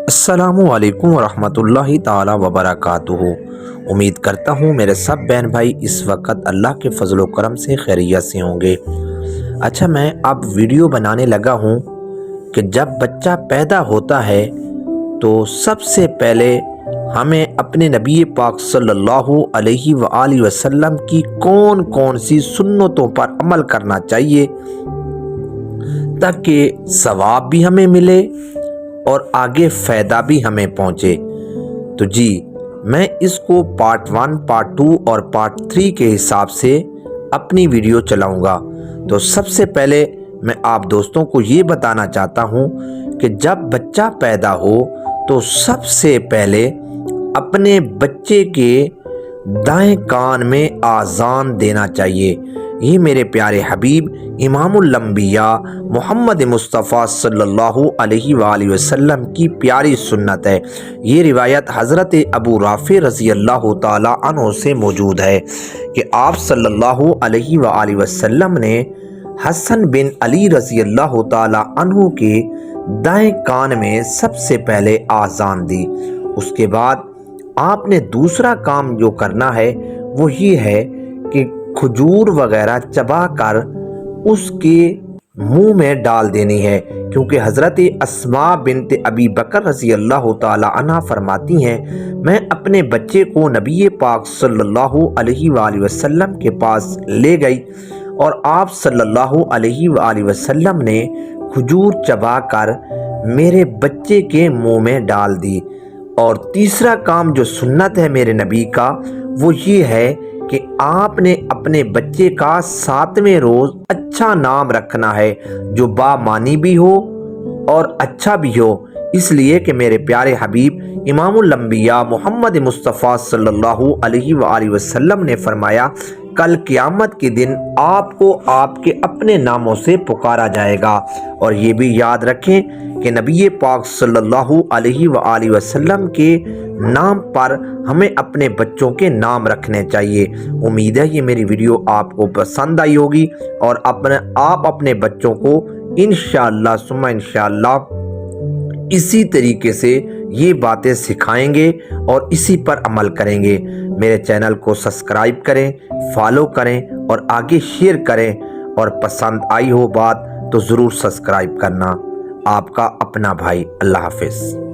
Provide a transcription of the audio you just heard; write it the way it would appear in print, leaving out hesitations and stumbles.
السلام علیکم ورحمۃ اللہ تعالی وبرکاتہ۔ امید کرتا ہوں میرے سب بہن بھائی اس وقت اللہ کے فضل و کرم سے خیریت سے ہوں گے۔ اچھا، میں اب ویڈیو بنانے لگا ہوں کہ جب بچہ پیدا ہوتا ہے تو سب سے پہلے ہمیں اپنے نبی پاک صلی اللہ علیہ وآلہ وسلم کی کون کون سی سنتوں پر عمل کرنا چاہیے تاکہ ثواب بھی ہمیں ملے اور آگے فائدہ بھی ہمیں پہنچے۔ تو جی، میں اس کو پارٹ 1، پارٹ 2 اور پارٹ 3 کے حساب سے اپنی ویڈیو چلاؤں گا۔ تو سب سے پہلے میں آپ دوستوں کو یہ بتانا چاہتا ہوں کہ جب بچہ پیدا ہو تو سب سے پہلے اپنے بچے کے دائیں کان میں آذان دینا چاہیے۔ یہ میرے پیارے حبیب امام الانبیاء محمد مصطفیٰ صلی اللہ علیہ وآلہ وسلم کی پیاری سنت ہے۔ یہ روایت حضرت ابو رافع رضی اللہ تعالی عنہ سے موجود ہے کہ آپ صلی اللہ علیہ وآلہ وسلم نے حسن بن علی رضی اللہ تعالی عنہ کے دائیں کان میں سب سے پہلے آذان دی۔ اس کے بعد آپ نے دوسرا کام جو کرنا ہے وہ یہ ہے کہ کھجور وغیرہ چبا کر اس کے منہ میں ڈال دینی ہے، کیونکہ حضرت اسماء بنت ابی بکر رضی اللہ تعالی عنہ فرماتی ہیں، میں اپنے بچے کو نبی پاک صلی اللہ علیہ وآلہ وسلم کے پاس لے گئی اور آپ صلی اللہ علیہ وآلہ وسلم نے کھجور چبا کر میرے بچے کے منہ میں ڈال دی۔ اور تیسرا کام جو سنت ہے میرے نبی کا وہ یہ ہے کہ آپ نے اپنے بچے کا 7ویں روز اچھا نام رکھنا ہے جو بامعنی بھی ہو اور اچھا بھی ہو، اس لیے کہ میرے پیارے حبیب امام الانبیاء محمد مصطفیٰ صلی اللہ علیہ وآلہ وسلم نے فرمایا، کل قیامت کے دن آپ کو آپ کے اپنے ناموں سے پکارا جائے گا۔ اور یہ بھی یاد رکھیں کہ نبی پاک صلی اللہ علیہ وآلہ وسلم کے نام پر ہمیں اپنے بچوں کے نام رکھنے چاہیے۔ امید ہے یہ میری ویڈیو آپ کو پسند آئی ہوگی اور آپ اپنے بچوں کو انشاءاللہ ثم انشاءاللہ اسی طریقے سے یہ باتیں سکھائیں گے اور اسی پر عمل کریں گے۔ میرے چینل کو سبسکرائب کریں، فالو کریں اور آگے شیئر کریں، اور پسند آئی ہو بات تو ضرور سبسکرائب کرنا۔ آپ کا اپنا بھائی، اللہ حافظ۔